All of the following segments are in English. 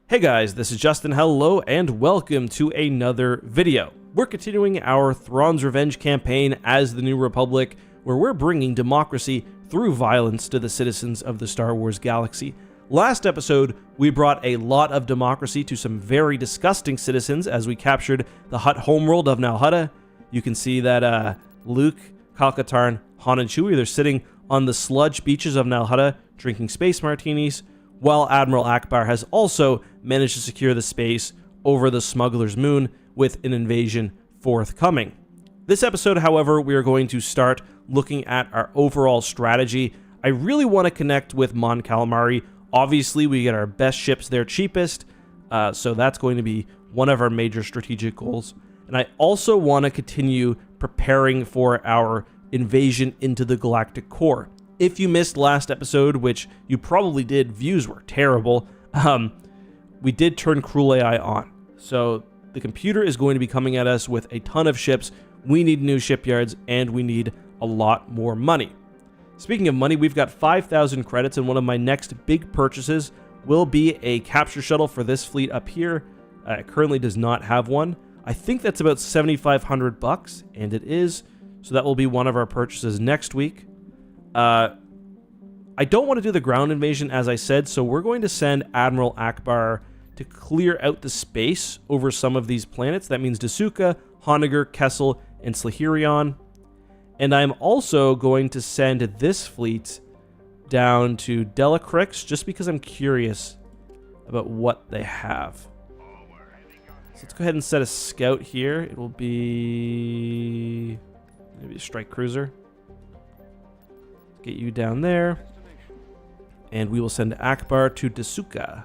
Hey guys, this is Justin. Hello and welcome to another video. We're continuing our Thrawn's Revenge campaign as the New Republic, where we're bringing democracy through violence to the citizens of the Star Wars galaxy. Last episode, we brought a lot of democracy to some very disgusting citizens as we captured the Hutt homeworld of Nal Hutta. You can see that Luke, Kyle Katarn, Han, and Chewie, they're sitting on the sludge beaches of Nal Hutta drinking space martinis, while Admiral Ackbar has also managed to secure the space over the Smuggler's Moon with an invasion forthcoming. This episode, however, we are going to start looking at our overall strategy. I really want to connect with Mon Calamari. Obviously, we get our best ships there cheapest, so that's going to be one of our major strategic goals. And I also want to continue preparing for our invasion into the Galactic Core. If you missed last episode, which you probably did, views were terrible, we did turn Cruel AI on. So the computer is going to be coming at us with a ton of ships. We need new shipyards, and we need a lot more money. Speaking of money, we've got 5,000 credits, and one of my next big purchases will be a capture shuttle for this fleet up here. It currently does not have one. I think that's about 7,500 bucks, and it is. So that will be one of our purchases next week. I don't want to do the ground invasion, as I said, so we're going to send Admiral Ackbar to clear out the space over some of these planets. That means Dasuka, Honegger, Kessel, and Slahirion. And I'm also going to send this fleet down to Delacrix, just because I'm curious about what they have. So let's go ahead and set a scout here. It will be maybe a strike cruiser. Get you down there, and we will send Ackbar to Dasuka.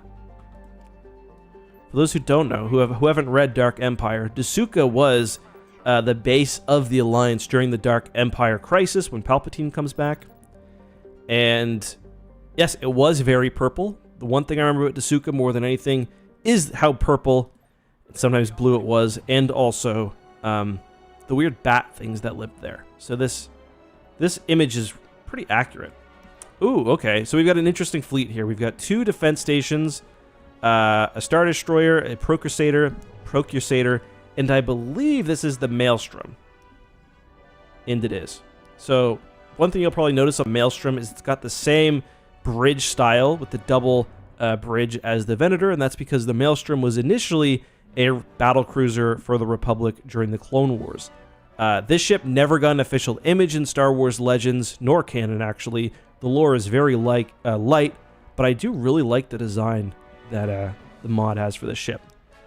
For those who don't know, who haven't read Dark Empire, Dasuka was the base of the Alliance during the Dark Empire crisis when Palpatine comes back. And yes, it was very purple. The one thing I remember about Dasuka more than anything is how purple and sometimes blue it was, and also the weird bat things that lived there. So this image is pretty accurate. Ooh, okay. So we've got an interesting fleet here. We've got 2 defense stations, a Star Destroyer, a Procrusator, and I believe this is the Maelstrom. And it is. So one thing you'll probably notice on Maelstrom is it's got the same bridge style with the double bridge as the Venator, and that's because the Maelstrom was initially a battlecruiser for the Republic during the Clone Wars. This ship never got an official image in Star Wars Legends, nor canon actually. The lore is very light, but I do really like the design that the mod has for this ship.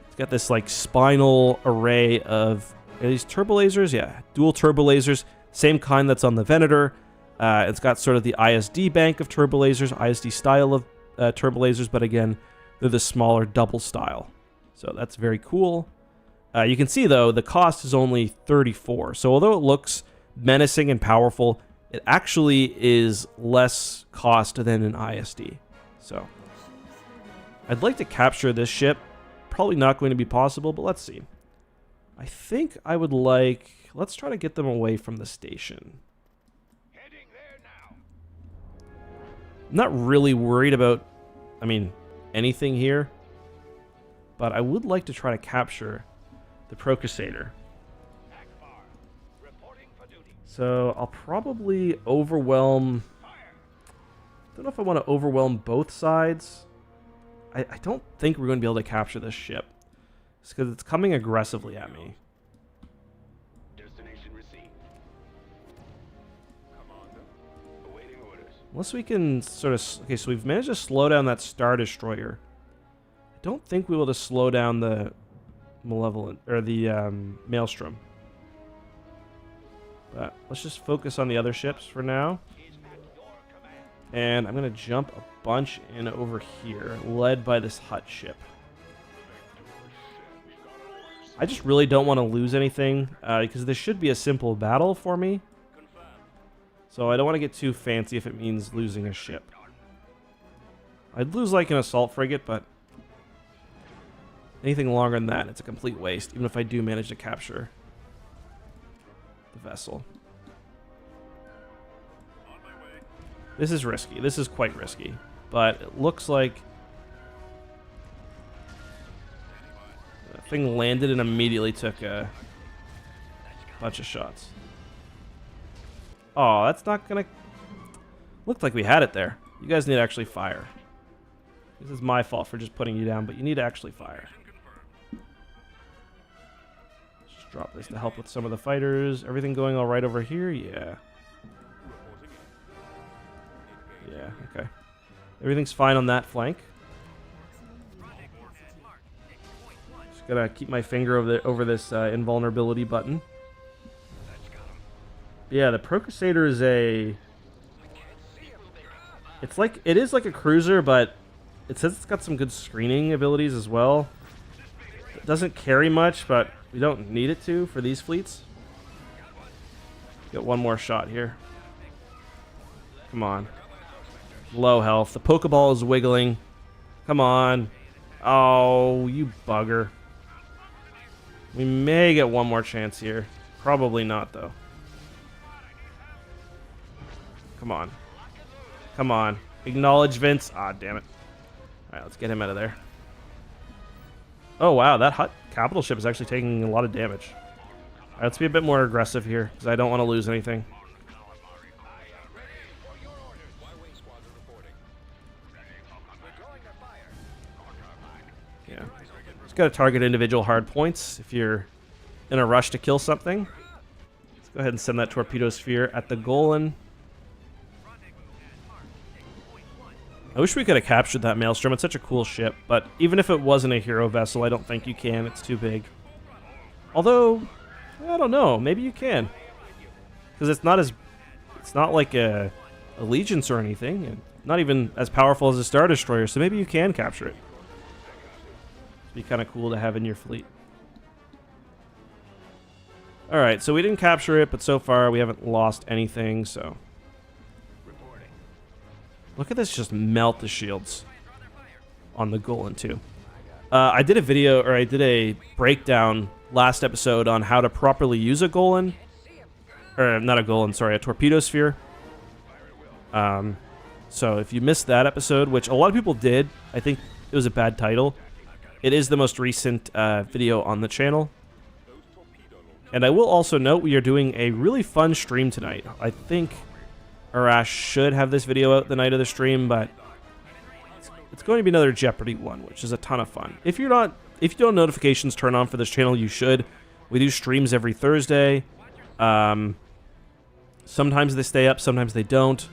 It's got this like spinal array of, are these turbo lasers? Yeah, dual turbo lasers, same kind that's on the Venator. It's got sort of the ISD bank of turbo lasers, ISD style of turbo lasers, but again, they're the smaller double style. So that's very cool. You can see, though, the cost is only 34. So although it looks menacing and powerful, it actually is less cost than an ISD. So I'd like to capture this ship. Probably not going to be possible, but let's see. I think I would like... Let's try to get them away from the station. Heading there now. I'm not really worried about, anything here. But I would like to try to capture the Procrusator. So I'll probably overwhelm... I don't know if I want to overwhelm both sides. I don't think we're going to be able to capture this ship. It's because it's coming aggressively at me. Destination received. Commander, awaiting orders. Unless we can sort of... Okay, so we've managed to slow down that Star Destroyer. I don't think we will just slow down the Malevolent, or the Maelstrom. But let's just focus on the other ships for now. And I'm going to jump a bunch in over here, led by this Hutt ship. I just really don't want to lose anything, because this should be a simple battle for me. So I don't want to get too fancy if it means losing a ship. I'd lose like an assault frigate, but anything longer than that, it's a complete waste, even if I do manage to capture. the vessel. This is risky. This is quite risky. But it looks like the thing landed and immediately took a bunch of shots. Oh, that's not gonna... Looked like we had it there. You guys need to actually fire. This is my fault for just putting you down, but you need to actually fire. Just drop this to help with some of the fighters. Everything going all right over here? Yeah. Yeah, okay. Everything's fine on that flank. Just gotta keep my finger over this invulnerability button. Yeah, the Pro Crusader is a... It is like a cruiser, but it says it's got some good screening abilities as well. It doesn't carry much, but we don't need it to for these fleets. Get one more shot here. Come on. Low health. The Pokeball is wiggling. Come on. Oh, you bugger. We may get one more chance here. Probably not, though. Come on. Come on. Acknowledge Vince. Ah, damn it. Alright, let's get him out of there. Oh, wow. That hot capital ship is actually taking a lot of damage. Alright, let's be a bit more aggressive here, because I don't want to lose anything. Yeah. Just got to target individual hard points if you're in a rush to kill something. Let's go ahead and send that torpedo sphere at the Golan. I wish we could have captured that Maelstrom. It's such a cool ship, but even if it wasn't a hero vessel, I don't think you can. It's too big. Although, I don't know. Maybe you can. Because it's not like a Allegiance or anything. And not even as powerful as a Star Destroyer, so maybe you can capture it. It'd be kind of cool to have in your fleet. Alright, so we didn't capture it, but so far we haven't lost anything, so... Look at this just melt the shields on the Golan too. I did a video, or I did a breakdown last episode on how to properly use a Golan. Or not a Golan, sorry, a torpedo sphere. So if you missed that episode, which a lot of people did, I think it was a bad title. It is the most recent video on the channel. And I will also note we are doing a really fun stream tonight. I think Arash should have this video out the night of the stream, but it's going to be another Jeopardy one, which is a ton of fun. If you don't have notifications turned on for this channel, you should. We do streams every Thursday. Sometimes they stay up, sometimes they don't.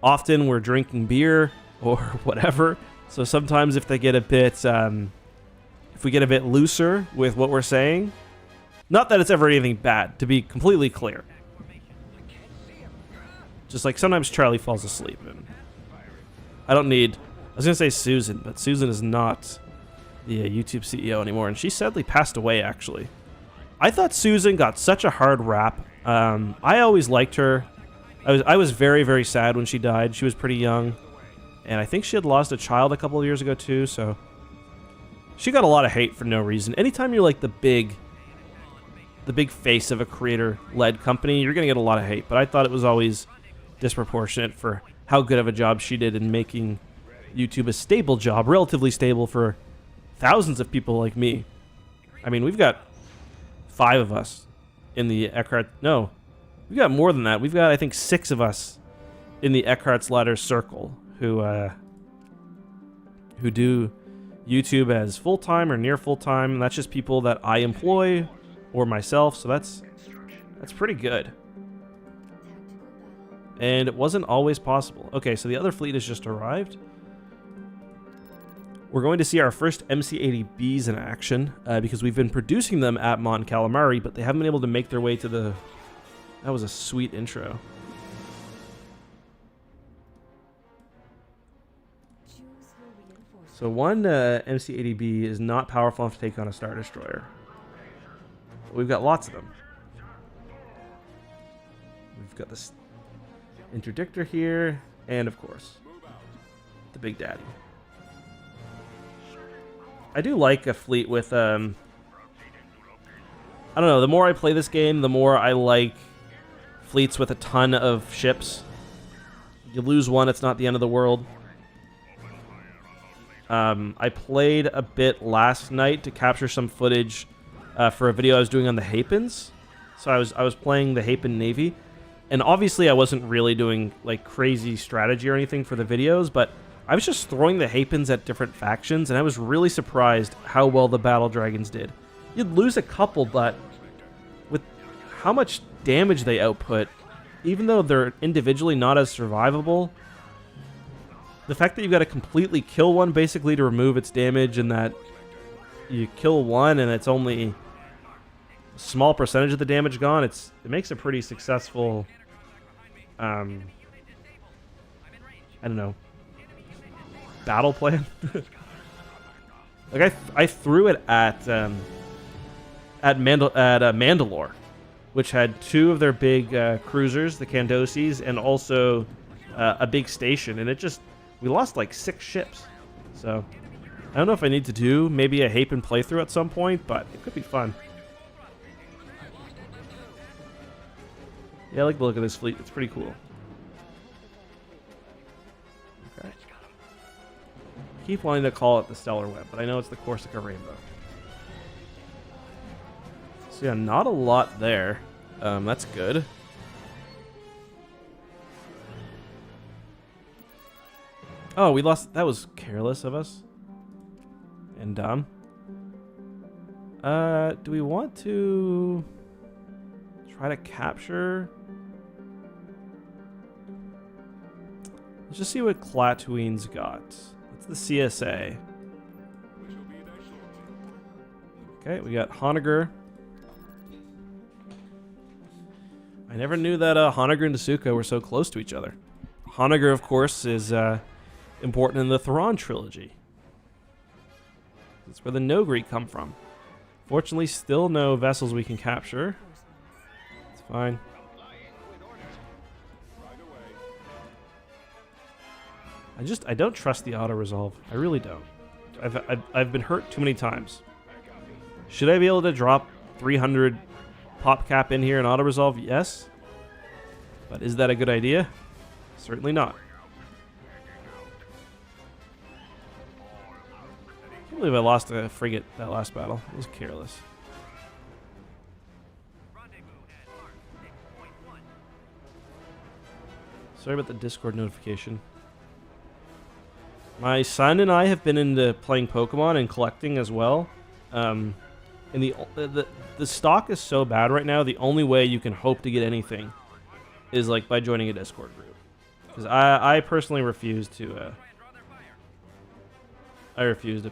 Often we're drinking beer or whatever. So sometimes if they get a bit, if we get a bit looser with what we're saying, not that it's ever anything bad, to be completely clear. Just like sometimes Charlie falls asleep. And I don't need... I was going to say Susan, but Susan is not the YouTube CEO anymore. And she sadly passed away, actually. I thought Susan got such a hard rap. I always liked her. I was very, very sad when she died. She was pretty young. And I think she had lost a child a couple of years ago, too. So she got a lot of hate for no reason. Anytime you're like the big face of a creator-led company, you're going to get a lot of hate. But I thought it was always disproportionate for how good of a job she did in making YouTube a stable job, relatively stable for thousands of people like me. I mean, we've got 5 of us in the Eckhart... No, we've got more than that. We've got, I think, 6 of us in the Eckhart's Ladder circle who do YouTube as full-time or near full-time. That's just people that I employ or myself, so that's pretty good. And it wasn't always possible. Okay, so the other fleet has just arrived. We're going to see our first MC-80Bs in action, because we've been producing them at Mon Calamari, but they haven't been able to make their way to the... That was a sweet intro. So one MC-80B is not powerful enough to take on a Star Destroyer. But we've got lots of them. We've got this interdictor here, and of course, the Big Daddy. I do like a fleet with, I don't know, the more I play this game, the more I like fleets with a ton of ships. You lose one, it's not the end of the world. I played a bit last night to capture some footage for a video I was doing on the Hapens. So I was playing the Hapen Navy, and obviously I wasn't really doing like crazy strategy or anything for the videos, but I was just throwing the Hapens at different factions, and I was really surprised how well the Battle Dragons did. You'd lose a couple, but with how much damage they output, even though they're individually not as survivable, the fact that you've got to completely kill one basically to remove its damage, and that you kill one and it's only a small percentage of the damage gone, it makes a pretty successful, I don't know, battle plan. Like I threw it at Mandalore, which had two of their big cruisers, the Candosis, and also a big station, and we lost like 6 ships. So I don't know if I need to do maybe a Hapen playthrough at some point, but it could be fun. Yeah, I like the look of this fleet. It's pretty cool. Okay. Keep wanting to call it the Stellar Web, but I know it's the Corsica Rainbow. So yeah, not a lot there. That's good. Oh, we lost. That was careless of us. And dumb. Do we want to try to capture? Let's just see what Klatooine's got. That's the CSA. Okay, we got Honegger. I never knew that Honegger and Sucha were so close to each other. Honegger, of course, is important in the Thrawn trilogy. That's where the Nogri come from. Fortunately, still no vessels we can capture. It's fine. I don't trust the auto resolve. I really don't. I've been hurt too many times. Should I be able to drop 300 pop cap in here and auto resolve? Yes. But is that a good idea? Certainly not. I can't believe I lost a frigate that last battle. It was careless. Sorry about the Discord notification. My son and I have been into playing Pokemon and collecting as well. And the stock is so bad right now, the only way you can hope to get anything is like by joining a Discord group. Because I personally refuse to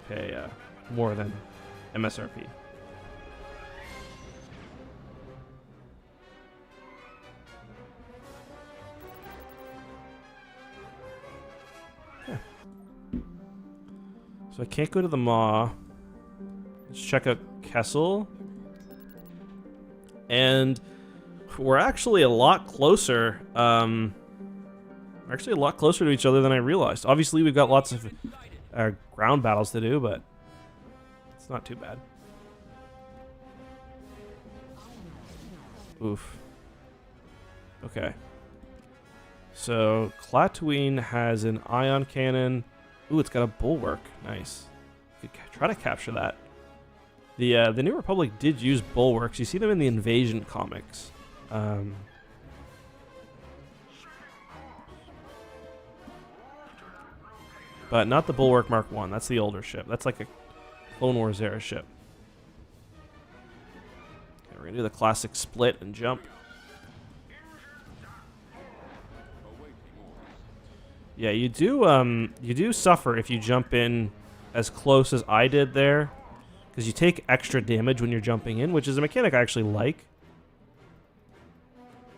pay more than MSRP. So I can't go to the Maw. Let's check out Kessel. And we're actually a lot closer. We're actually a lot closer to each other than I realized. Obviously, we've got lots of ground battles to do, but it's not too bad. Oof. Okay. So Klatooine has an ion cannon. Ooh, it's got a bulwark. Nice. You could try to capture that. The New Republic did use bulwarks. You see them in the Invasion comics. But not the Bulwark Mark 1. That's the older ship. That's like a Clone Wars era ship. Okay, we're going to do the classic split and jump. Yeah, you do suffer if you jump in as close as I did there, because you take extra damage when you're jumping in, which is a mechanic I actually like.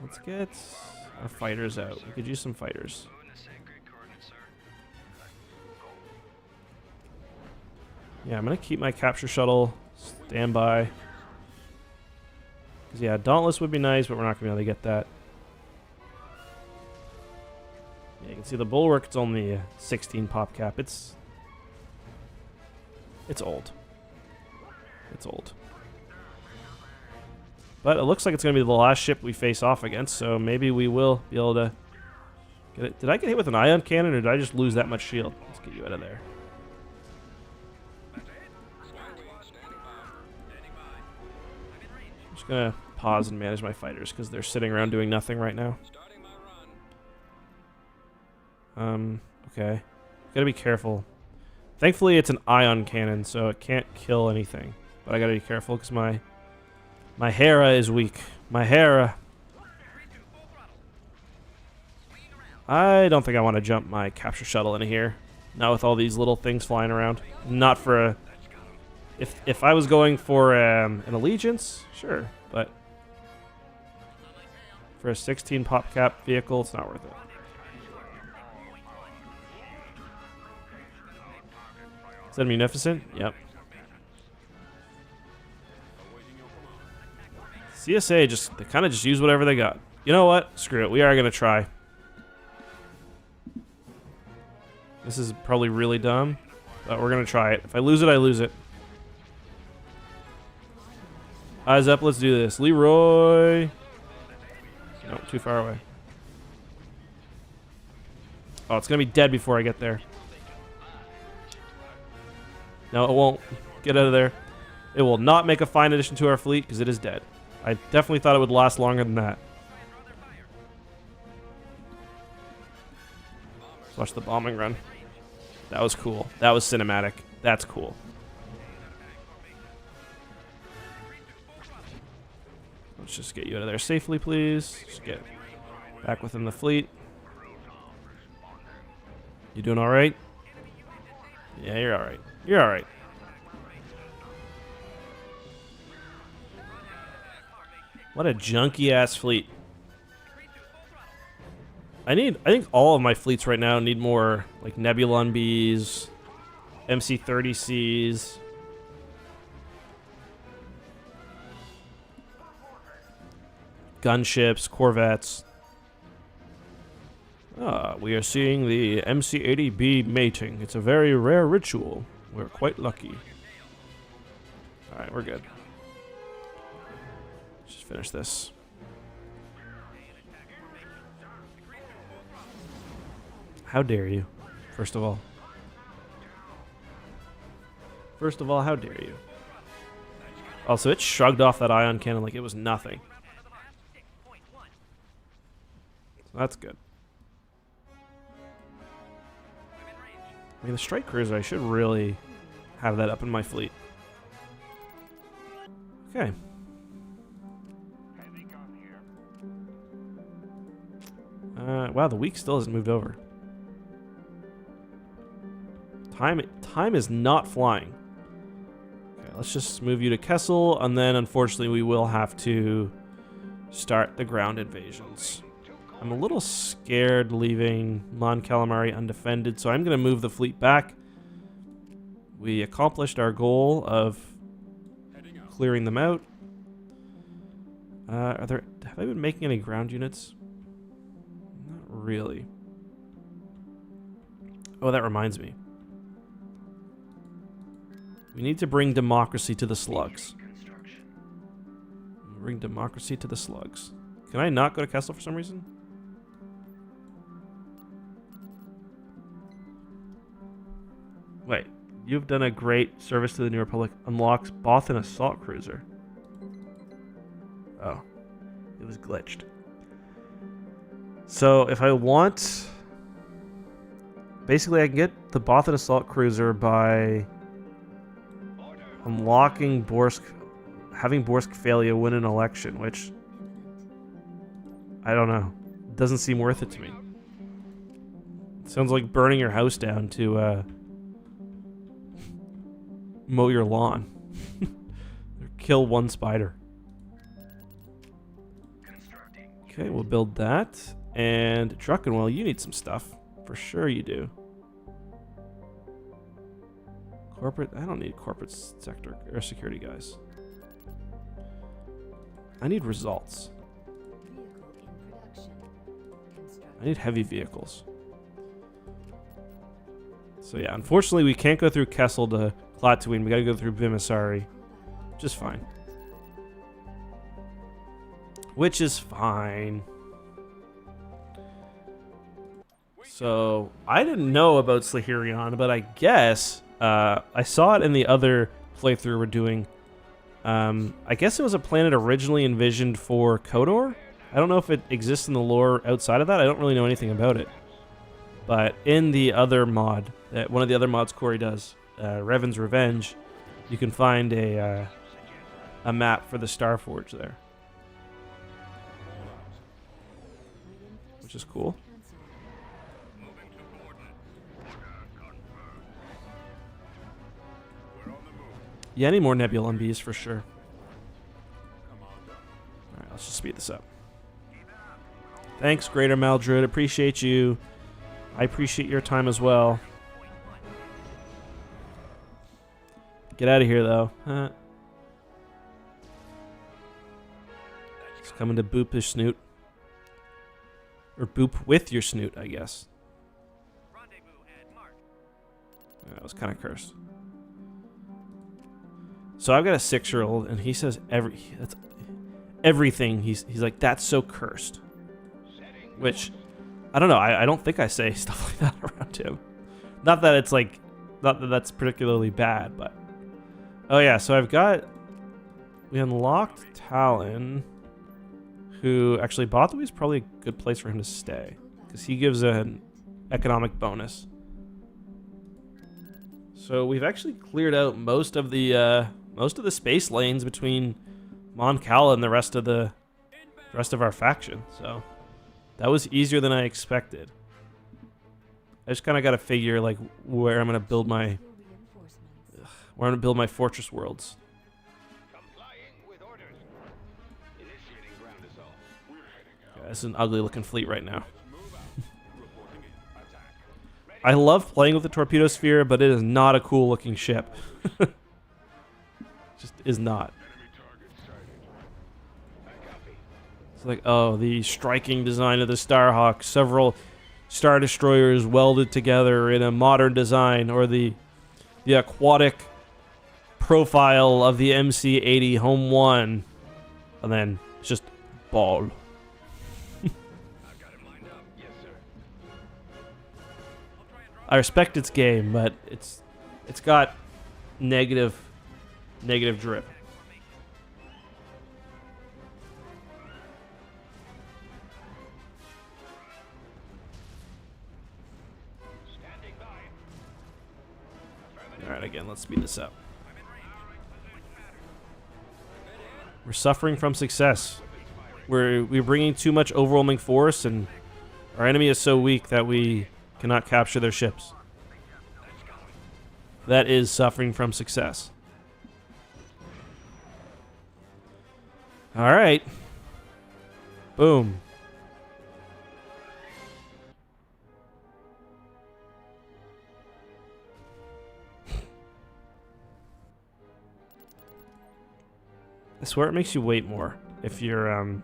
Let's get our fighters out. We could use some fighters. Yeah, I'm going to keep my capture shuttle standby. Because, yeah, Dauntless would be nice, but we're not going to be able to get that. Yeah, you can see the Bulwark, it's only 16 pop cap. It's old. It's old. But it looks like it's going to be the last ship we face off against, so maybe we will be able to get it. Did I get hit with an ion cannon, or did I just lose that much shield? Let's get you out of there. I'm just going to pause and manage my fighters, because they're sitting around doing nothing right now. Okay. Gotta be careful. Thankfully, it's an ion cannon, so it can't kill anything. But I gotta be careful, because my Hera is weak. My Hera. I don't think I want to jump my capture shuttle into here. Not with all these little things flying around. Not for a... If I was going for an allegiance, sure. But for a 16 pop cap vehicle, it's not worth it. Is that munificent? Yep. CSA they kind of just use whatever they got. You know what? Screw it. We are gonna try. This is probably really dumb, but we're gonna try it. If I lose it, I lose it. Eyes up. Let's do this. Leroy. No, too far away. Oh, it's gonna be dead before I get there. No, it won't. Get out of there. It will not make a fine addition to our fleet because it is dead. I definitely thought it would last longer than that. Let's watch the bombing run. That was cool. That was cinematic. That's cool. Let's just get you out of there safely, please. Just get back within the fleet. You doing all right? Yeah, you're all right. You're all right. What a junky ass fleet. I think all of my fleets right now need more like Nebulon Bs, MC-30Cs. Gunships, Corvettes. We are seeing the MC-80B mating. It's a very rare ritual. We're quite lucky. Alright, we're good. Let's just finish this. How dare you, first of all. First of all, how dare you. Also, it shrugged off that ion cannon like it was nothing. So that's good. I mean, the strike cruiser, I should really have that up in my fleet. Okay. Wow, the week still hasn't moved over. Time is not flying. Okay, let's just move you to Kessel, and then unfortunately we will have to start the ground invasions. I'm a little scared leaving Mon Calamari undefended, so I'm going to move the fleet back. We accomplished our goal of clearing them out. Have I been making any ground units? Not really. Oh, that reminds me. We need to bring democracy to the slugs. Bring democracy to the slugs. Can I not go to Kessel for some reason? Wait, you've done a great service to the New Republic. Unlocks Bothan assault cruiser. Oh, it was glitched. So if I want, basically I can get the Bothan assault cruiser by unlocking Borsk, having Borsk Failure win an election, which I don't know. It doesn't seem worth it to me. It sounds like burning your house down to mow your lawn. Kill one spider. Okay, we'll build that. And Druckenwell, you need some stuff. For sure you do. Corporate, I don't need corporate sector or security guys. I need results. I need heavy vehicles. So yeah, unfortunately we can't go through Kessel to Klatooine. We gotta go through Bimmisaari. Just fine. which is fine. So, I didn't know about Slahirion, but I guess I saw it in the other playthrough we're doing. I guess it was a planet originally envisioned for Kodor. I don't know if it exists in the lore outside of that. I don't really know anything about it. But in the other mod, one of the other mods Corey does, Revan's Revenge, you can find a map for the Starforge there, which is cool. Yeah, any more Nebula MBs for sure. Alright, let's just speed this up. Thanks, Greater Maldruid. Appreciate you. I appreciate your time as well. Get out of here, though. It's coming to boop his snoot. Or boop with your snoot, I guess. That was kind of cursed. So I've got a 6-year-old, and he says everything. He's like, that's so cursed. Which, I don't know. I don't think I say stuff like that around him. Not that it's like, not that that's particularly bad, but. Oh yeah, so we unlocked Talon, who actually Bothui is probably a good place for him to stay, because he gives an economic bonus. So we've actually cleared out most of the space lanes between Mon Cala and the rest of our faction. So that was easier than I expected. I just kind of got to figure like where I'm gonna build my fortress worlds. Yeah, this is an ugly looking fleet right now. I love playing with the torpedo sphere, but it is not a cool looking ship. Just is not. It's like, oh, the striking design of the Starhawk, several Star Destroyers welded together in a modern design, or the aquatic profile of the MC-80 Home 1, and then it's just ball. I respect its game, but it's got negative drip. All right, again, let's speed this up. We're suffering from success. We're bringing too much overwhelming force, and our enemy is so weak that we cannot capture their ships. That is suffering from success. All right. Boom. I swear it makes you wait more if you're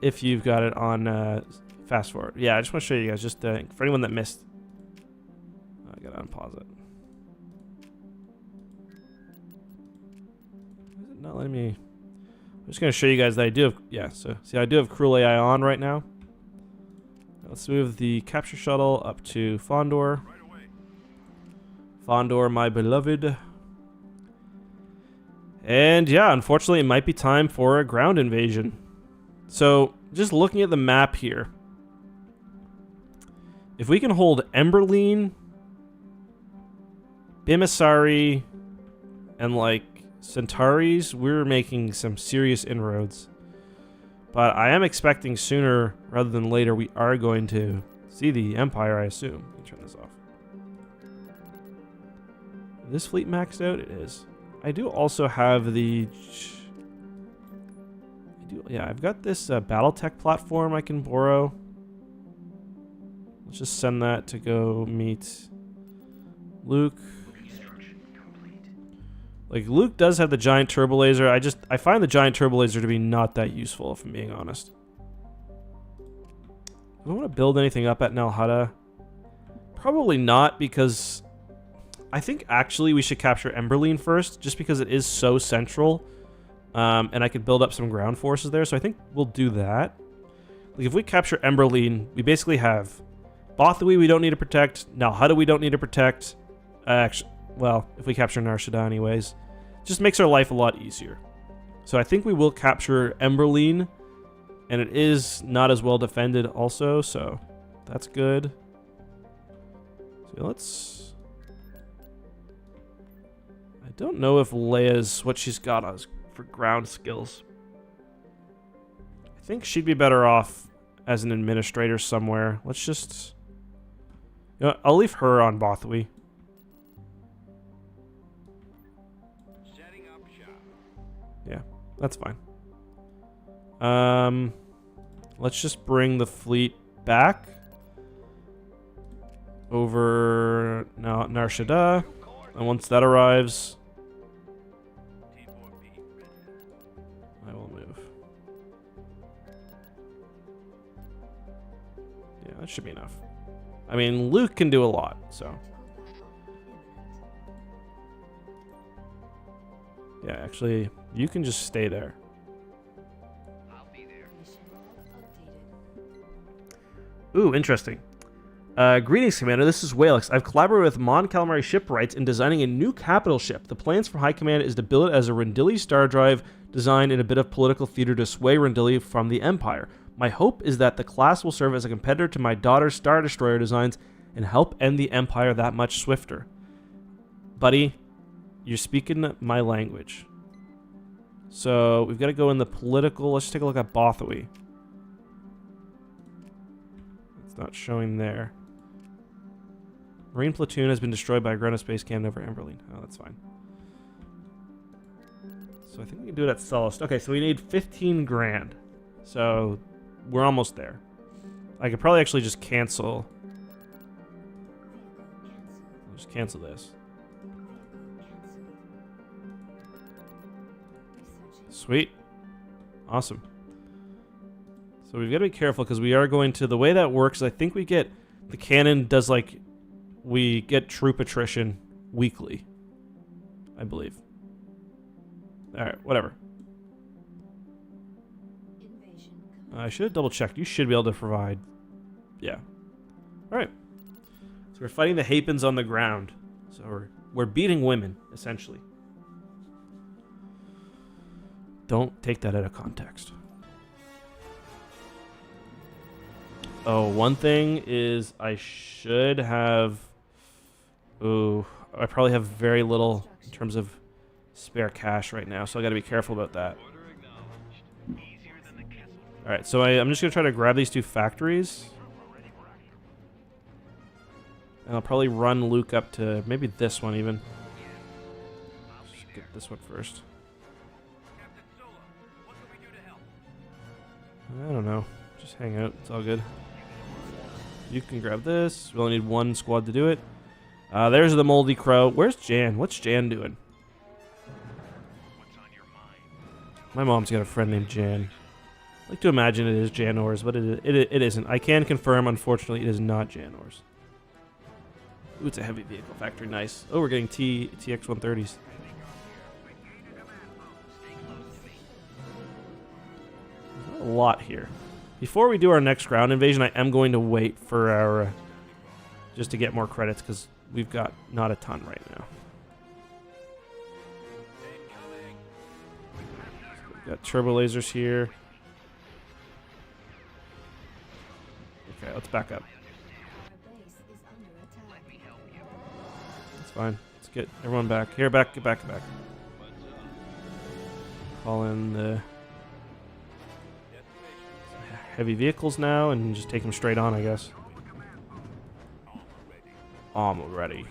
if you've got it on fast forward. Yeah, I just want to show you guys, just for anyone that missed. I gotta unpause it. Is it not letting me? I'm just gonna show you guys that I do have. Yeah, so see, I do have Cruel AI on right now. Let's move the capture shuttle up to Fondor. Fondor, my beloved. And yeah, unfortunately, it might be time for a ground invasion. So, just looking at the map here, if we can hold Emberlene, Bimmisaari, and like Centauri's, we're making some serious inroads. But I am expecting sooner rather than later we are going to see the Empire, I assume. Let me turn this off. Is this fleet maxed out? It is. I do also have the... yeah, I've got this Battletech platform I can borrow. Let's just send that to go meet Luke. Like, Luke does have the giant turbo laser. I find the giant turbo laser to be not that useful, if I'm being honest. Do I want to build anything up at Nal Hutta? Probably not, because I think actually we should capture Emberlene first, just because it is so central And I could build up some ground forces there, so I think we'll do that. Like, if we capture Emberlene, we basically have Bothawui we don't need to protect, Nalhutta we don't need to protect. Actually, well, if we capture Nar Shaddaa anyways. Just makes our life a lot easier. So I think we will capture Emberlene, and it is not as well defended also, so that's good. So let's... I don't know if Leia's, what she's got us for ground skills. I think she'd be better off as an administrator somewhere. Let's just... You know, I'll leave her on Bothawui. Yeah, that's fine. Let's just bring the fleet back over now Nar Shaddaa, and once that arrives, I will move. Yeah, that should be enough. I mean, Luke can do a lot, so. Yeah, actually, you can just stay there. I'll be there. Ooh, interesting. Greetings, Commander. This is Walex. I've collaborated with Mon Calamari Shipwrights in designing a new capital ship. The plans from High Command is to build it as a Rendili star drive design in a bit of political theater to sway Rendili from the Empire. My hope is that the class will serve as a competitor to my daughter's Star Destroyer designs and help end the Empire that much swifter. Buddy, you're speaking my language. So we've got to go in the political. Let's take a look at Bothawui. It's not showing there. Marine platoon has been destroyed by a ground space cannon over Emberlene. Oh, that's fine. So I think we can do it at Sullust. Okay, so we need 15 grand. So we're almost there. I could probably actually just cancel. I'll just cancel this. Sweet. Awesome. So we've got to be careful because we are going to... The way that works, I think we get... The cannon does like... We get troop attrition weekly. I believe. Alright, whatever. I should have double checked. You should be able to provide... Yeah. Alright. So we're fighting the Hapens on the ground. So we're beating women, essentially. Don't take that out of context. Oh, one thing is I should have... Ooh, I probably have very little in terms of spare cash right now, so I got to be careful about that. Alright, so I'm just going to try to grab these two factories. And I'll probably run Luke up to maybe this one even. Just get this one first. I don't know. Just hang out. It's all good. You can grab this. We only need one squad to do it. There's the Moldy Crow. Where's Jan? What's Jan doing? My mom's got a friend named Jan. I like to imagine it is Jan Ors, but it isn't. I can confirm, unfortunately, it is not Jan Ors. Ooh, it's a heavy vehicle factory. Nice. Oh, we're getting TX-130s. A lot here. Before we do our next ground invasion, I am going to wait for our... just to get more credits, because we've got not a ton right now. So we've got turbo lasers here. Okay, let's back up. That's fine. Let's get everyone back. Here, back, get back, get back. Call in the heavy vehicles now and just take them straight on, I guess. Almost ready.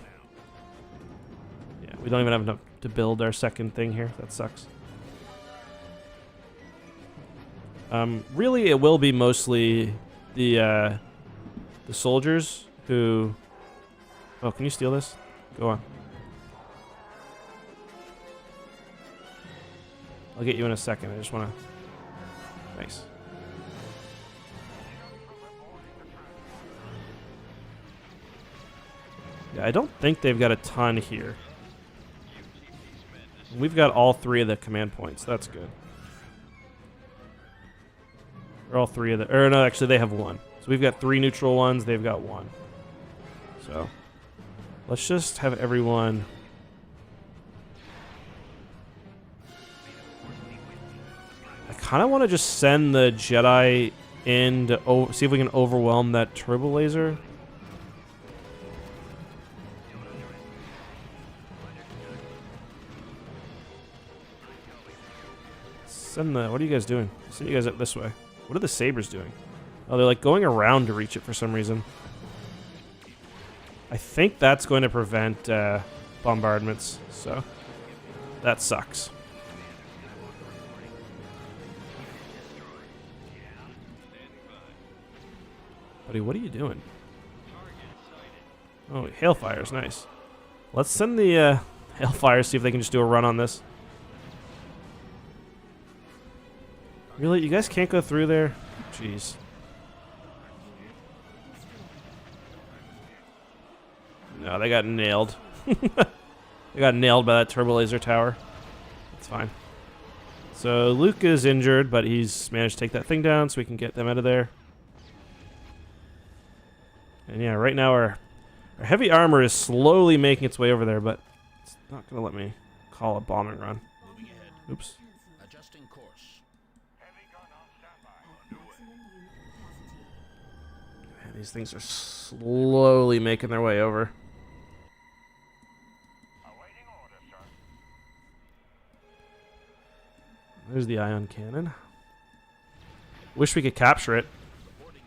Yeah, we don't even have enough to build our second thing here. That sucks. Really, it will be mostly the soldiers who... Oh, can you steal this? Go on. I'll get you in a second. I just want to... Nice. Yeah, I don't think they've got a ton here. We've got all 3 of the command points. That's good. Or all 3 of the... Or no, actually, they have 1. So we've got 3 neutral ones. They've got 1. So let's just have everyone... I kind of want to just send the Jedi in to see if we can overwhelm that turbo laser. Send the... What are you guys doing? Send you guys up this way. What are the sabers doing? Oh, they're like going around to reach it for some reason. I think that's going to prevent bombardments, so that sucks. Buddy, what are you doing? Oh, Hailfire's nice. Let's send the Hailfire, see if they can just do a run on this. Really? You guys can't go through there? Jeez. No, they got nailed. They got nailed by that turbo laser tower. That's fine. So Luke is injured, but he's managed to take that thing down so we can get them out of there. And yeah, right now our heavy armor is slowly making its way over there, but it's not going to let me call a bombing run. Oops. Adjusting course. Man, these things are slowly making their way over. There's the ion cannon. Wish we could capture it.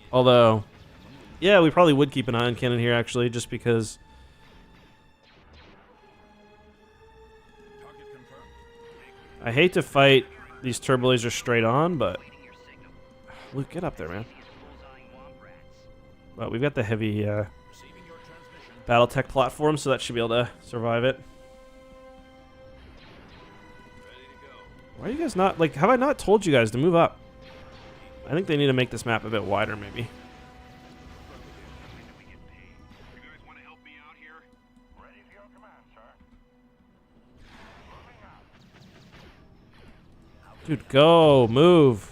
Although, yeah, we probably would keep an ion cannon here, actually, just because... I hate to fight these turbo lasers straight on, but... Luke, get up there, man. Well, we've got the heavy Battletech platform, so that should be able to survive it. Why are you guys not... Like, have I not told you guys to move up? I think they need to make this map a bit wider, maybe. Dude, go! Move!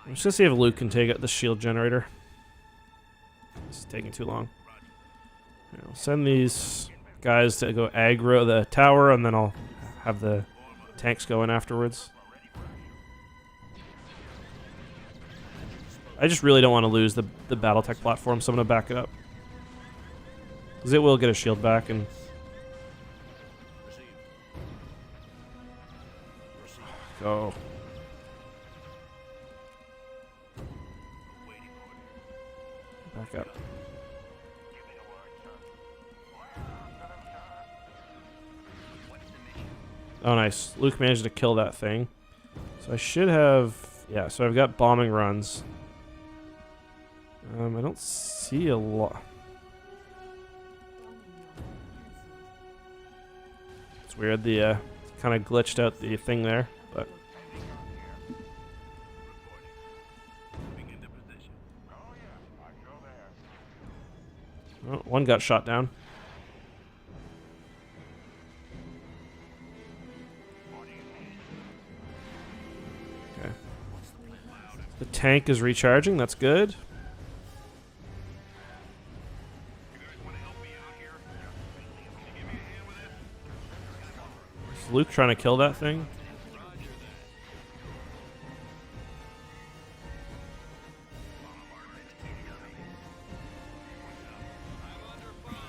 I'm just gonna see if Luke can take out the shield generator. It's taking too long. Here, I'll send these guys to go aggro the tower, and then I'll have the tanks go in afterwards. I just really don't want to lose the Battletech platform, so I'm going to back it up. Because it will get a shield back, and... Go. Back up. Oh, nice. Luke managed to kill that thing. So I should have... Yeah, so I've got bombing runs. I don't see a lot. It's weird. The kind of glitched out the thing there, but... Oh, one got shot down. The tank is recharging, that's good. Is Luke trying to kill that thing?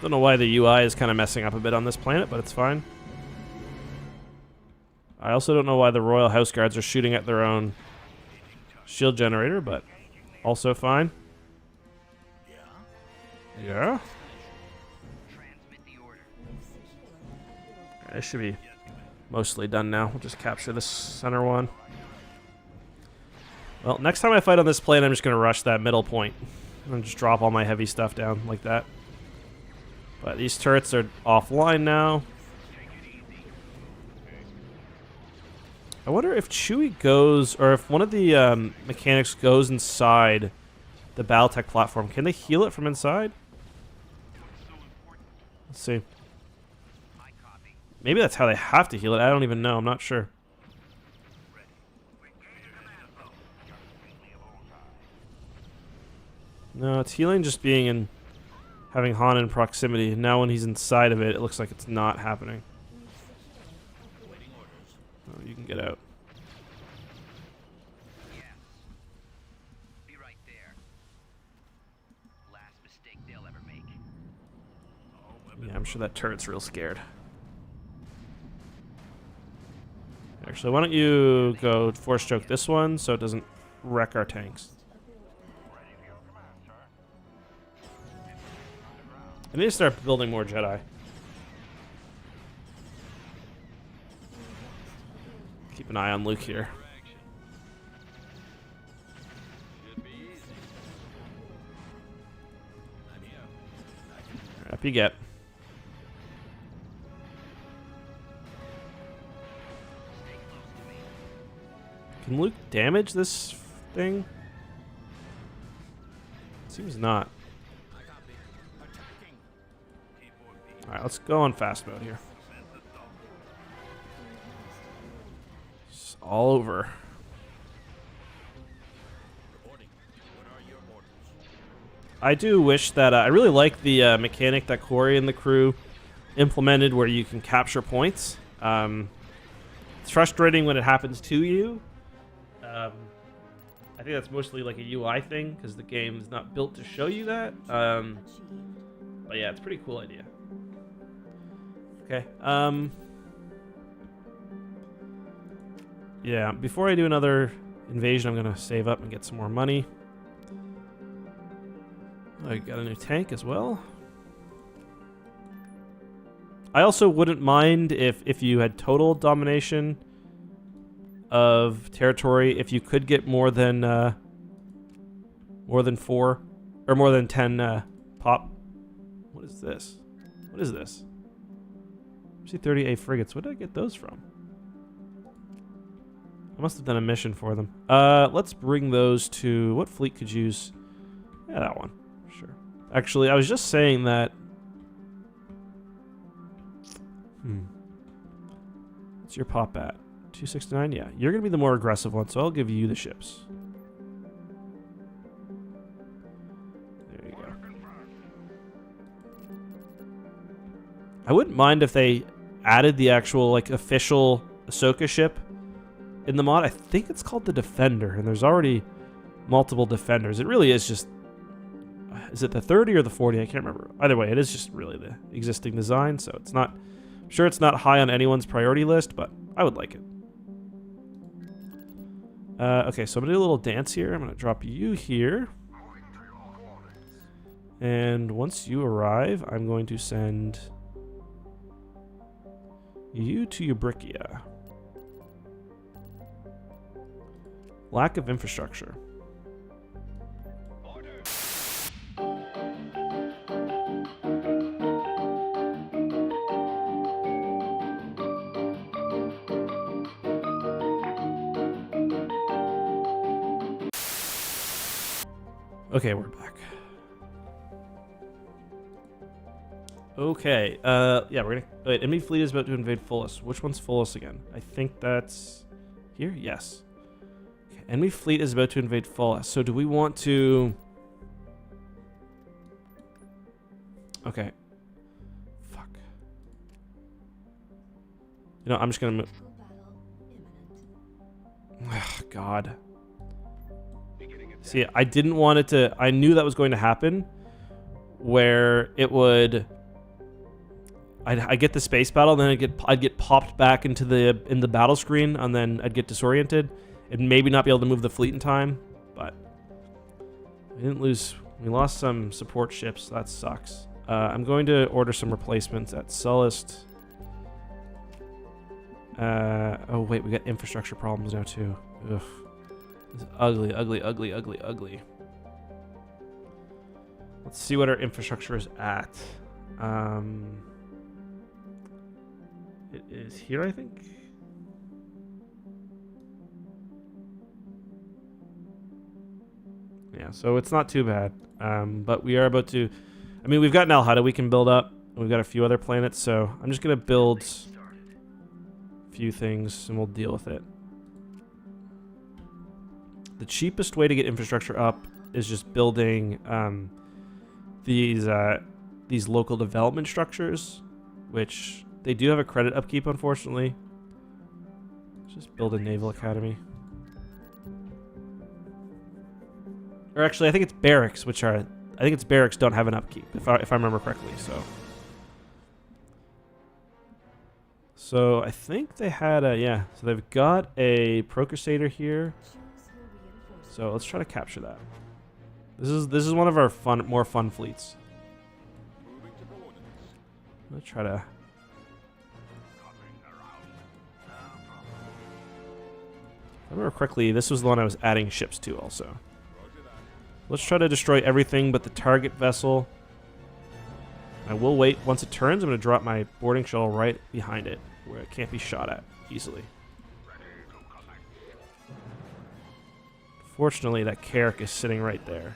Don't know why the UI is kind of messing up a bit on this planet, but it's fine. I also don't know why the Royal House Guards are shooting at their own shield generator, but also fine. Yeah. It should be mostly done now. We'll just capture this center one. Well, next time I fight on this plane, I'm just going to rush that middle point and just drop all my heavy stuff down like that. But these turrets are offline now. I wonder if Chewie goes, or if one of the mechanics goes inside the Battletech platform. Can they heal it from inside? Let's see. Maybe that's how they have to heal it. I don't even know. I'm not sure. No, it's healing just being in... having Han in proximity. Now when he's inside of it, it looks like it's not happening. Oh, you can get out. Be right there. Last mistake they'll ever make. Yeah, I'm sure that turret's real scared. Actually, why don't you go force choke this one so it doesn't wreck our tanks. I need to start building more Jedi. Keep an eye on Luke here. Up you get. Can Luke damage this thing? Seems not. Alright, let's go on fast mode here. It's all over. I do wish that... I really like the mechanic that Corey and the crew implemented where you can capture points. It's frustrating when it happens to you. I think that's mostly like a UI thing because the game is not built to show you that. But yeah, it's a pretty cool idea. Okay. Yeah, before I do another invasion, I'm going to save up and get some more money. I got a new tank as well. I also wouldn't mind if you had total domination of territory, if you could get more than 4 or more than 10 pop. What is this? What is this? C-30A frigates. Where did I get those from? I must have done a mission for them. Let's bring those to... What fleet could use... Yeah, that one. Sure. Actually, I was just saying that... What's your pop at? 269? Yeah. You're going to be the more aggressive one, so I'll give you the ships. There you go. I wouldn't mind if they added the actual, like, official Ahsoka ship in the mod. I think it's called the Defender, and there's already multiple Defenders. It really is just... Is it the 30 or the 40? I can't remember. Either way, it is just really the existing design, so it's not... I'm sure it's not high on anyone's priority list, but I would like it. Okay, so I'm going to do a little dance here. I'm going to drop you here. And once you arrive, I'm going to send... you to Eubrikia. Lack of infrastructure. Order. Okay, we're back. Okay, yeah, we're gonna... Wait, enemy fleet is about to invade Fullus. Which one's Fullus again? I think that's... here? Yes. Okay, enemy fleet is about to invade Fullus. So do we want to... Okay. Fuck. You know, I'm just gonna move... Ugh, God. See, I didn't want it to... I knew that was going to happen, where it would... I'd get the space battle, and then I'd get popped back into the battle screen, and then I'd get disoriented, and maybe not be able to move the fleet in time. But we didn't lose. We lost some support ships. That sucks. I'm going to order some replacements at Sullust. Oh wait, we got infrastructure problems now too. Ugh. It's ugly, ugly, ugly, ugly, ugly. Let's see what our infrastructure is at. It is here, I think. Yeah, so it's not too bad. But we are about to... I mean, we've got Nalhada we can build up. We've got a few other planets, so I'm just going to build a few things and we'll deal with it. The cheapest way to get infrastructure up is just building these local development structures, which they do have a credit upkeep, unfortunately. Let's just build a naval academy. Or actually, I think it's barracks, which are... I think it's barracks don't have an upkeep, if I remember correctly, so... So, I think they had a... Yeah, so they've got a Pro Crusader here. So, let's try to capture that. This is one of our more fun fleets. I'm gonna try to... If I remember correctly, this was the one I was adding ships to also. Let's try to destroy everything but the target vessel. I will wait. Once it turns, I'm going to drop my boarding shuttle right behind it, where it can't be shot at easily. Fortunately, that Carrack is sitting right there.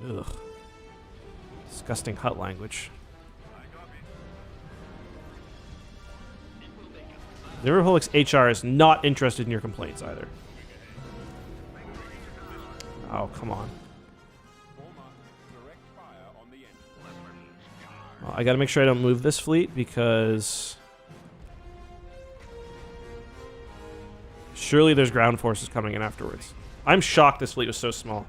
Ugh. Disgusting hut language. The Riverholix HR is not interested in your complaints either. Oh, come on. Well, I gotta make sure I don't move this fleet because... surely there's ground forces coming in afterwards. I'm shocked this fleet was so small.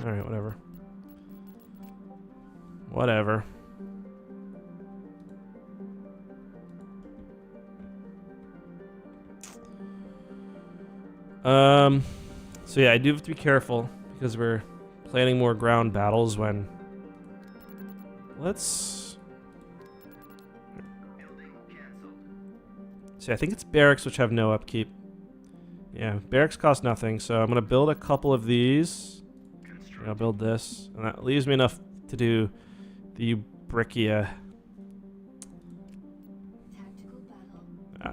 Alright, whatever. Whatever. So yeah, I do have to be careful because we're planning more ground battles when... Let's... See, I think it's barracks which have no upkeep. Yeah, barracks cost nothing, so I'm going to build a couple of these. I'll build this, and that leaves me enough to do the Brickia.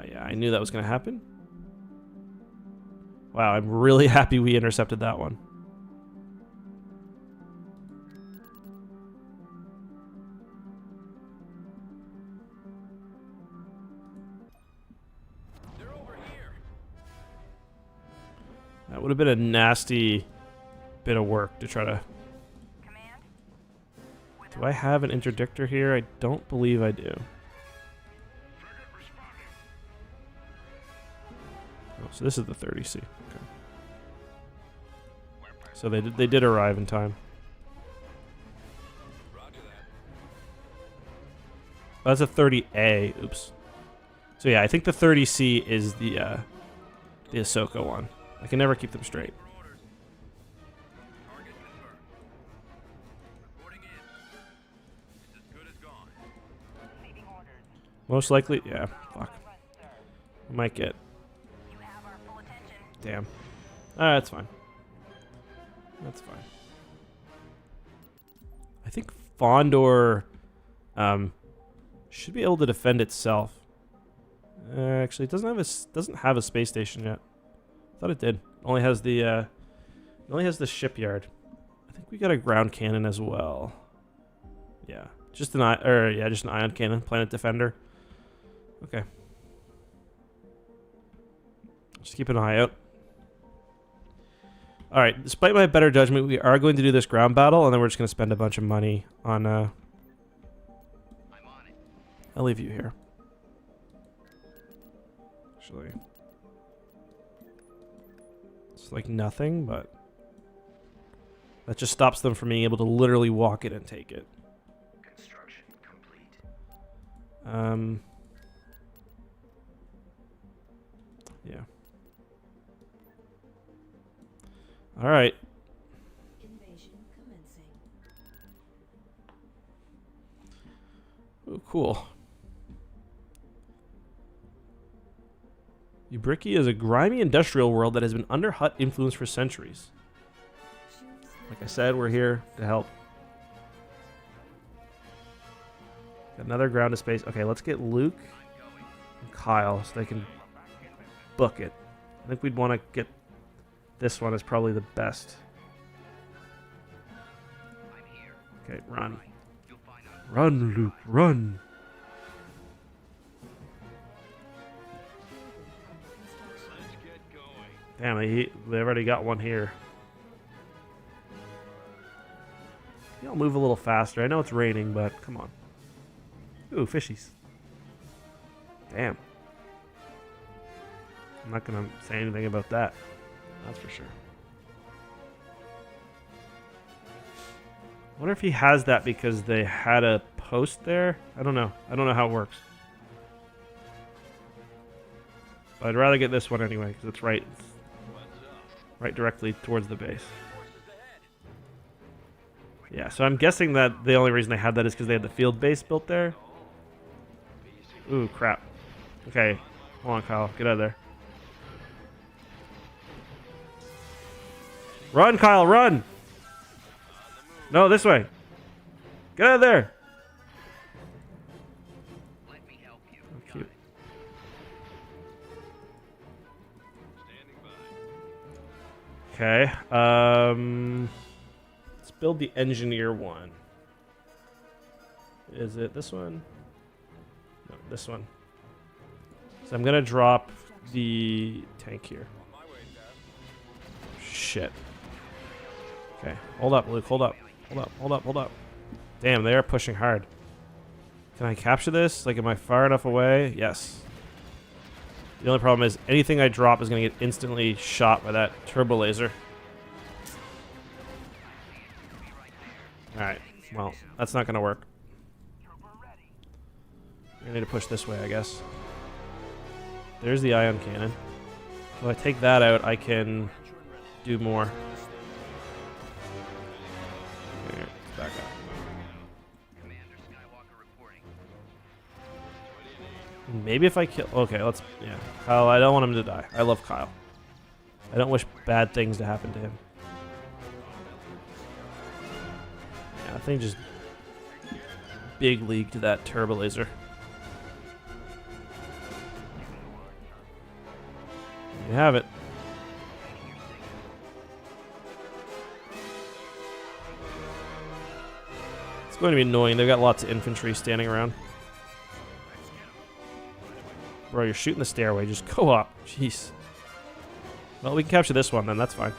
Yeah, I knew that was going to happen. Wow, I'm really happy we intercepted that one. They're over here. That would have been a nasty bit of work to try to... Do I have an interdictor here? I don't believe I do. Oh, so this is the 30C. Okay. So they did arrive in time. Oh, that's a 30A. Oops. So yeah, I think the 30C is the Ahsoka one. I can never keep them straight. Most likely, yeah. Fuck. I might get... Damn. That's fine. That's fine. I think Fondor should be able to defend itself. Actually, it doesn't have a space station yet. I thought it did. It only has the shipyard. I think we got a ground cannon as well. Yeah, just an ion cannon, planet defender. Okay. Just keep an eye out. Alright, despite my better judgment, we are going to do this ground battle, and then we're just going to spend a bunch of money on... I'm on it. I'll leave you here. Actually... It's like nothing, but... That just stops them from being able to literally walk it and take it. Construction complete. Yeah. All right. Invasion commencing. Oh, cool. Ubriki is a grimy industrial world that has been under Hutt influence for centuries. Like I said, we're here to help. Got another ground to space. Okay, let's get Luke and Kyle so they can book it. I think we'd want to get this one as probably the best. I'm here. Okay, run. You'll find out. Run, Luke, run. Let's get going. Damn, they've already got one here. I'll move a little faster. I know it's raining, but come on. Ooh, fishies. Damn. I'm not going to say anything about that. That's for sure. I wonder if he has that because they had a post there? I don't know. I don't know how it works. But I'd rather get this one anyway because it's right directly towards the base. Yeah, so I'm guessing that the only reason they had that is because they had the field base built there. Ooh, crap. Okay, hold on, Kyle. Get out of there. Run, Kyle, run! No, this way. Get out of there. Let me help you. Oh, cute. Okay, let's build the engineer one. Is it this one? No, this one. So I'm gonna drop the tank here. Shit. Okay, hold up, Luke, hold up. Hold up. Damn, they are pushing hard. Can I capture this? Like, am I far enough away? Yes. The only problem is anything I drop is going to get instantly shot by that turbo laser. Alright, well, that's not going to work. I need to push this way, I guess. There's the ion cannon. If I take that out, I can do more. Here, let's back up. Commander Skywalker reporting. Maybe if I kill... Okay, let's... Yeah. Kyle, I don't want him to die. I love Kyle. I don't wish bad things to happen to him. Yeah, I think just... big league to that turbo laser. You have it. It's going to be annoying. They've got lots of infantry standing around. Bro, you're shooting the stairway. Just go up. Jeez. Well, we can capture this one then. That's fine.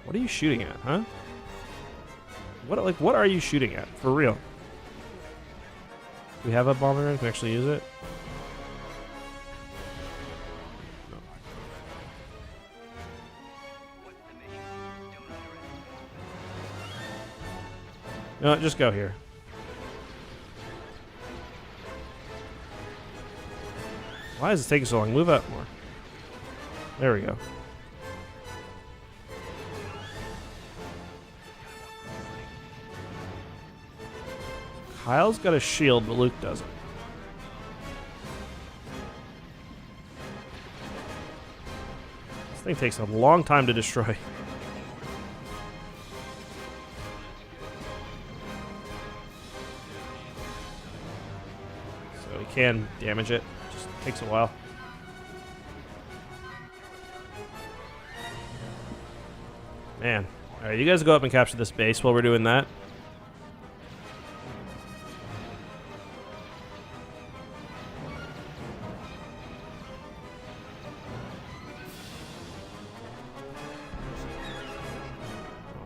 What are you shooting at, huh? What are you shooting at? For real. We have a bomber and can actually use it. No. No, just go here. Why is it taking so long? Move up more. There we go. Kyle's got a shield, but Luke doesn't. This thing takes a long time to destroy. So he can damage it. Just takes a while. Man. Alright, you guys go up and capture this base while we're doing that.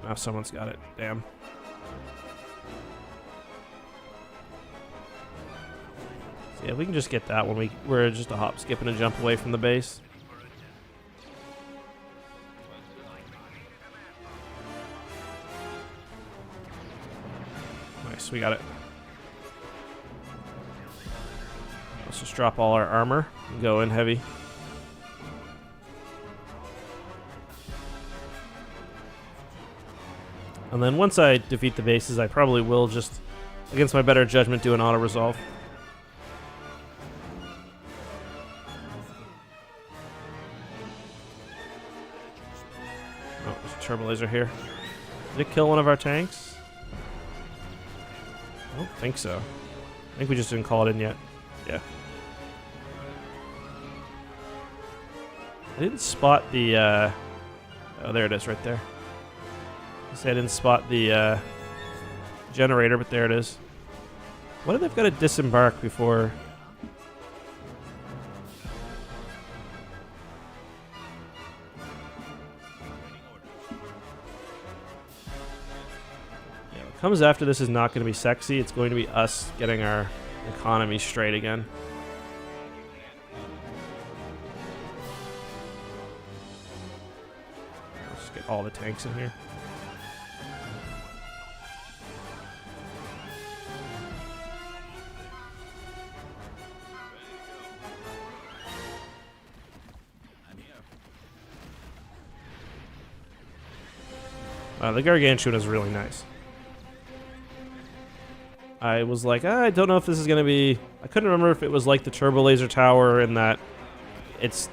Now someone's got it. Damn. So yeah, we can just get that one. We're just a hop, skip, and a jump away from the base. Nice, we got it. Let's just drop all our armor and go in heavy. And then once I defeat the bases, I probably will just, against my better judgment, do an auto-resolve. Oh, there's a turbo laser here. Did it kill one of our tanks? I don't think so. I think we just didn't call it in yet. Yeah. I didn't spot the, oh, there it is right there. I say I didn't spot the, generator, but there it is. What if they've got to disembark before... Yeah, what comes after this is not going to be sexy. It's going to be us getting our economy straight again. Let's get all the tanks in here. The Gargantuan is really nice. I was like, I don't know if this is going to be... I couldn't remember if it was like the Turbo Laser Tower in that it's...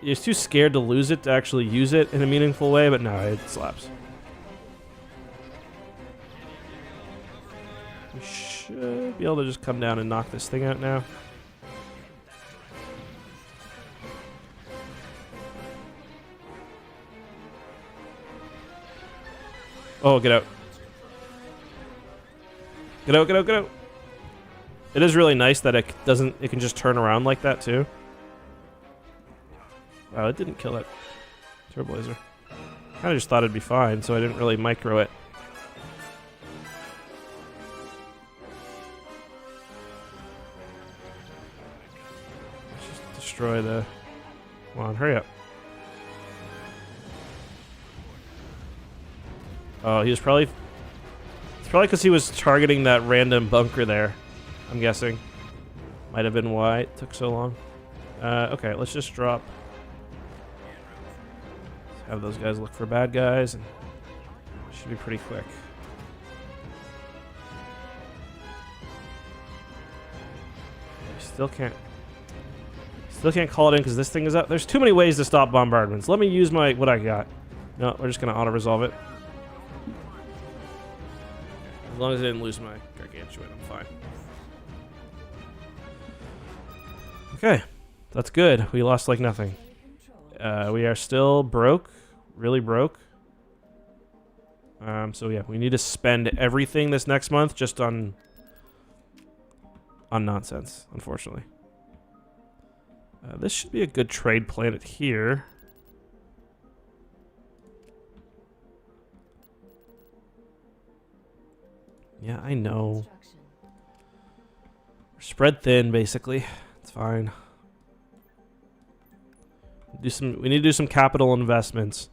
You're too scared to lose it to actually use it in a meaningful way, but no, it slaps. We should be able to just come down and knock this thing out now. Oh, get out. Get out, get out, get out. It is really nice that it can just turn around like that too. Wow, it didn't kill that Turbo Laser. Kinda just thought it'd be fine, so I didn't really micro it. Let's just destroy the... Come on, hurry up. Oh, he was probably... It's probably because he was targeting that random bunker there, I'm guessing. Might have been why it took so long. Okay, let's just drop... Let's have those guys look for bad guys, and it should be pretty quick. Still can't call it in because this thing is up. There's too many ways to stop bombardments. Let me use what I got. No, we're just going to auto-resolve it. As long as I didn't lose my Gargantuan, I'm fine. Okay, that's good. We lost like nothing. We are still broke, really broke. So yeah, we need to spend everything this next month just on nonsense, unfortunately. This should be a good trade planet here. Yeah, I know. We're spread thin, basically. It's fine. We need to do some capital investments.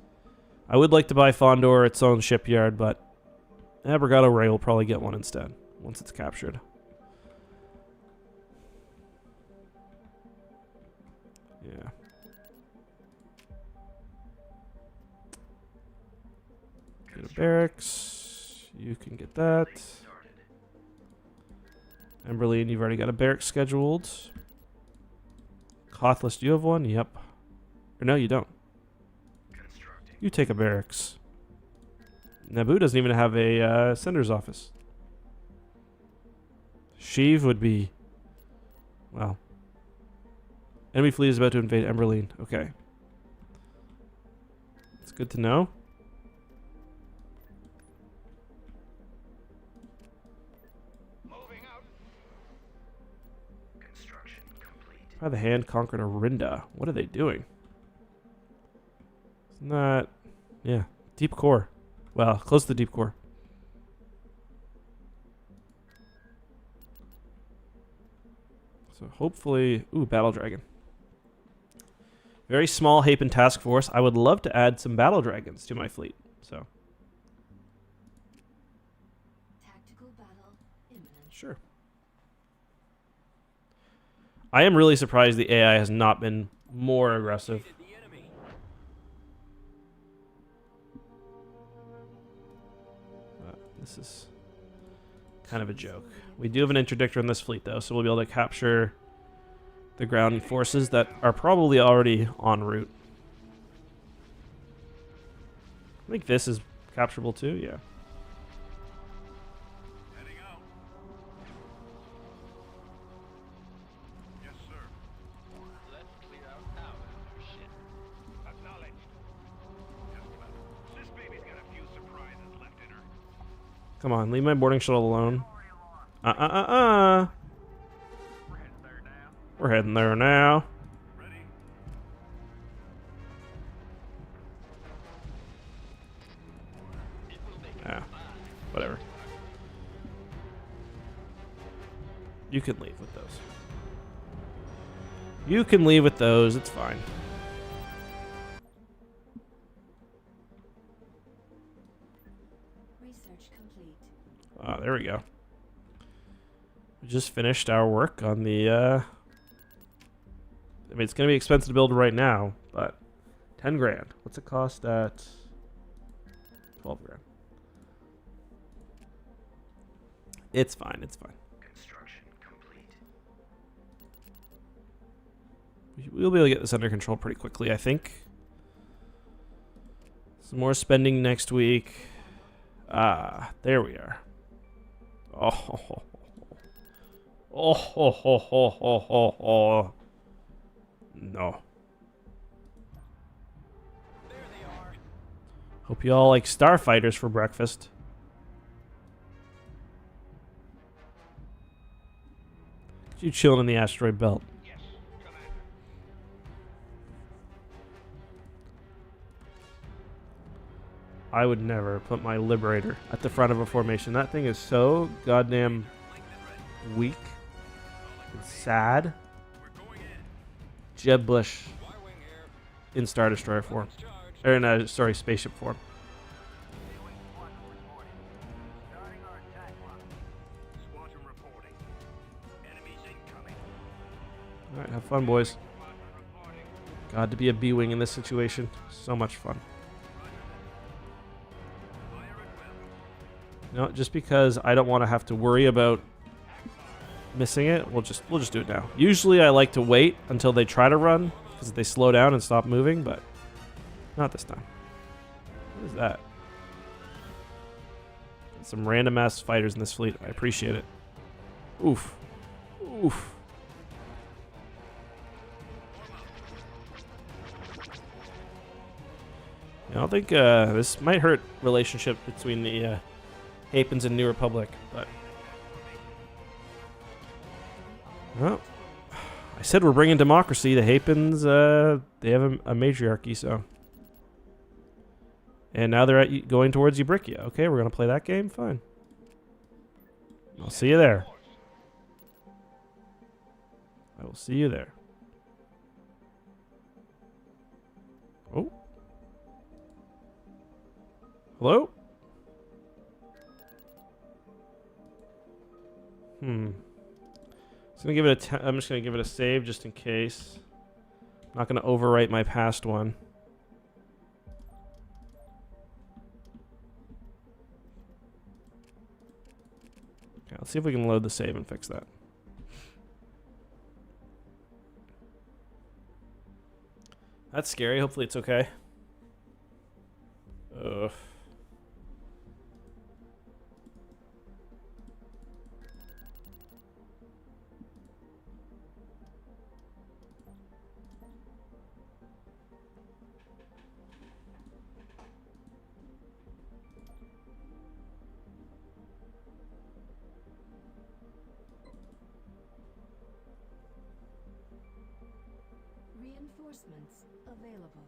I would like to buy Fondor its own shipyard, but Abrogado Ray will probably get one instead once it's captured. Yeah. Get a barracks. You can get that. Emberlene, you've already got a barracks scheduled. Cothless, do you have one? Yep. Or no, you don't. You take a barracks. Naboo doesn't even have a sender's office. Sheev would be... Well. Enemy fleet is about to invade Emberlene. Okay. It's good to know. By the hand conquered Arinda. What are they doing? Isn't that... Yeah. Deep core. Well, close to the deep core. So hopefully... Ooh, Battle Dragon. Very small Hapen task force. I would love to add some Battle Dragons to my fleet. So. Tactical battle imminent. Sure. I am really surprised the AI has not been more aggressive. This is kind of a joke. We do have an interdictor in this fleet, though, so we'll be able to capture the ground forces that are probably already en route. I think this is capturable, too, yeah. Come on, leave my boarding shuttle alone. Uh. We're heading there now. Ah, whatever. You can leave with those. You can leave with those. It's fine. Research complete. Ah, there we go. We just finished our work on the, I mean, it's going to be expensive to build right now, but 10 grand. What's it cost at 12 grand? It's fine. It's fine. Construction complete. We'll be able to get this under control pretty quickly, I think. Some more spending next week. Ah, there we are. Oh, oh. No. There they are. Hope you all like starfighters for breakfast. You chilling in the asteroid belt. Yes, Commander. I would never put my Liberator at the front of a formation. That thing is so goddamn weak and sad. We're going in. Jeb Bush Y-wing here. in Star Destroyer form. Charge. Or in, sorry, spaceship form. Squadron reporting. Enemies incoming. Alright, have fun, boys. Squadron reporting. God, to be a B-Wing in this situation. So much fun. Fire at will. No, just because I don't want to have to worry about missing it, we'll just do it now. Usually I like to wait until they try to run, because they slow down and stop moving, but not this time. What is that? Some random ass fighters in this fleet. I appreciate it. Oof. Oof. I don't think this might hurt relationship between the Hapens and New Republic, but well, I said we're bringing democracy. The Hapens, they have a matriarchy, so. And now they're going towards Eubrikia. Okay, we're going to play that game? Fine. I'll see you there. I will see you there. Oh. Hello? I'm just gonna give it I'm just gonna give it a save just in case. I'm not gonna overwrite my past one. Okay, let's see if we can load the save and fix that. That's scary. Hopefully it's okay. Ugh. Reinforcements available.